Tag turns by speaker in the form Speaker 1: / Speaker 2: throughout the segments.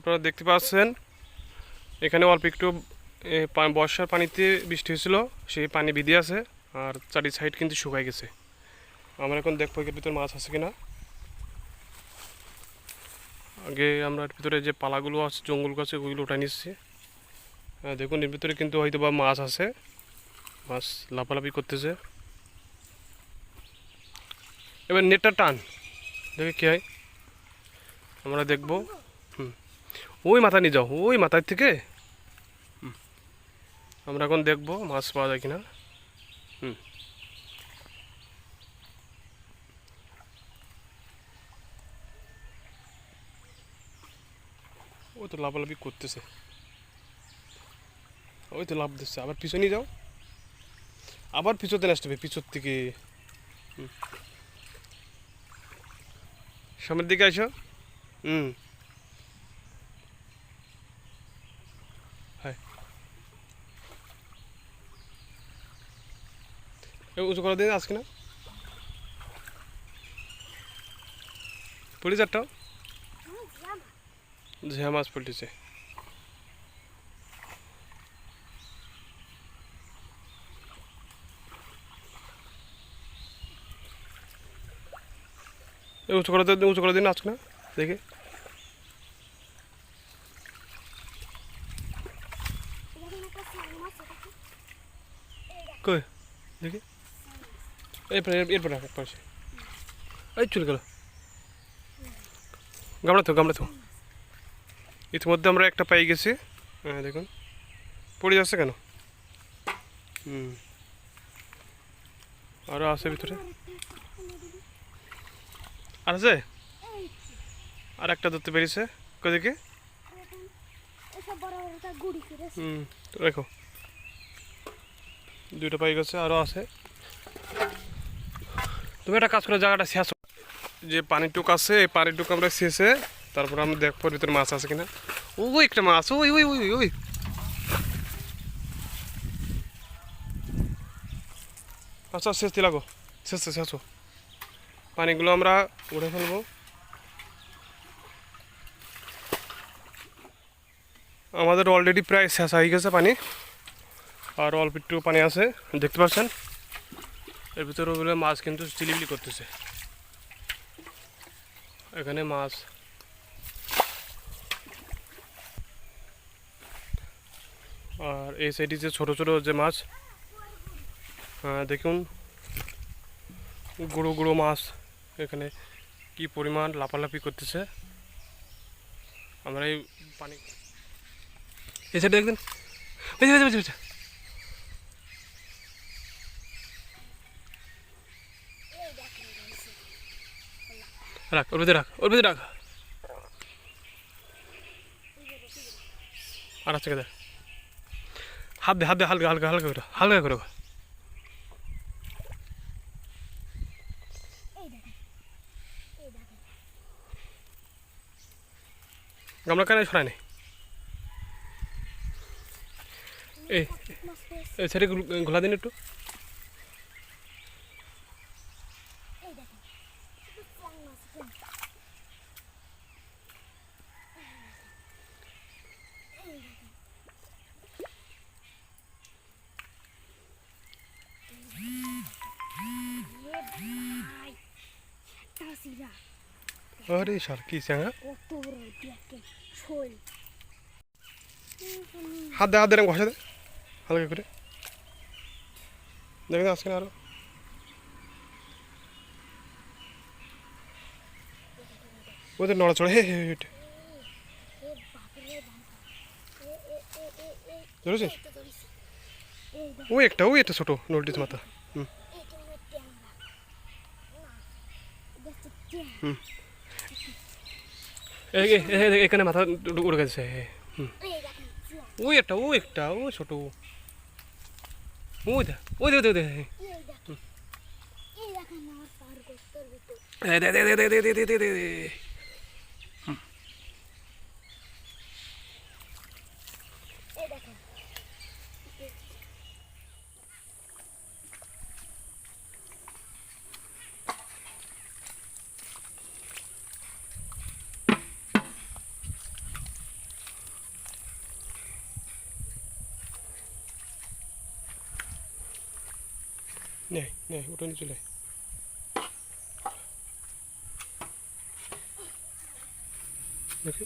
Speaker 1: আপনারা দেখতে পাচ্ছেন এখানে অল্প একটু বর্ষার পানিতে বৃষ্টি হয়েছিল, সেই পানি বেঁধে আছে আর চারি সাইড কিন্তু শুকাই গেছে। আমরা এখন দেখবো এর ভিতরে মাছ আছে কিনা। আগে আমরা এর ভিতরে যে পালাগুলো আছে, জঙ্গলগুলো আছে, ওইগুলো উঠাই নিচ্ছি। দেখুন এর ভিতরে কিন্তু হয়তো বা মাছ আছে, মাছ লাফালাফি করতেছে। এবার নেটটা টান, দেখে কী হয় আমরা দেখবো। ওই মাথা নিয়ে যাও, ওই মাথার থেকে আমরা এখন দেখবো মাছ পাওয়া যায় কিনা। ওই তো লাফালাফি করতেছে, ওই তো লাভ দিচ্ছে। আবার পিছনে যাও, আবার পিছতে আসতে হবে, পিছর থেকে সামনের দিকে আসো। হ্যাঁ, উঁচু করা দিন আজকে না পড়ি চারটা ঝিয়া মাছ পড়তেছে। উঁচু করে দিন আজকে না দেখে। কই দেখি, এরপর পাশে এই চলে গেল। গামলা তো ইতিমধ্যে আমরা একটা পাই গেছি। হ্যাঁ দেখুন পড়ে যাচ্ছে কেন। আরও আছে ভিতরে, আর আছে আর একটা ধরতে পেরেছে। কই দেখি, দেখো দুইটা পাই গেছে, আরও আছে। তুমি একটা কাজ করে জায়গাটা শেষ, যে পানিটুক আছে এই পানিটুক আমরা শেষে তারপর আমরা দেখবো ভিতরে মাছ আছে কিনা। ওই একটা মাছ, ওই ওই ওই ওই আচ্ছা শেষ লাগো, শেষ পানিগুলো আমরা উঠে ফেলবো। আমাদের অলরেডি প্রায় শেষ হয়ে গেছে পানি, আর অল্প একটু পানি আছে দেখতে পাচ্ছেন। এর ভিতরে ওগুলো মাছ কিন্তু চিলিবিলি করতেছে, এখানে মাছ। আর এই সাইডে যে ছোটো ছোটো যে মাছ, দেখুন গুঁড়ো গুঁড়ো মাছ এখানে কি পরিমাণ লাফালাফি করতেছে। আমরা এই পানি এই সাইডে দেখবেন, রাখ ওর ভিতরে রাখ আর আছে দেখ, হাত দে হালকা করে গামলা কেন সরাই নেই। এই সাইডে ঘোলা দিন একটু। আরে সার কি চাঙা, হাত দে ঘষা দে হালকা করে, দেখেন আজকে আরো ওদের নড়াচড়া। ধরেছিস ওই একটা ছোট নলটিস মাথা। এখানে মাথা উড়ে গেছে। ওই একটা ওই ছোট, দে নে নে উঠে নিয়ে চলে দেখি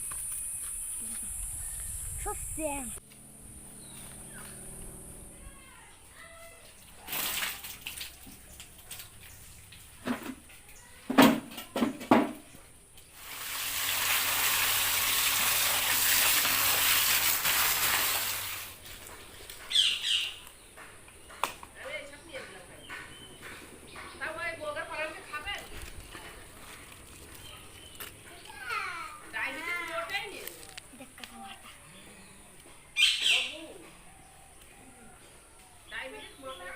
Speaker 2: So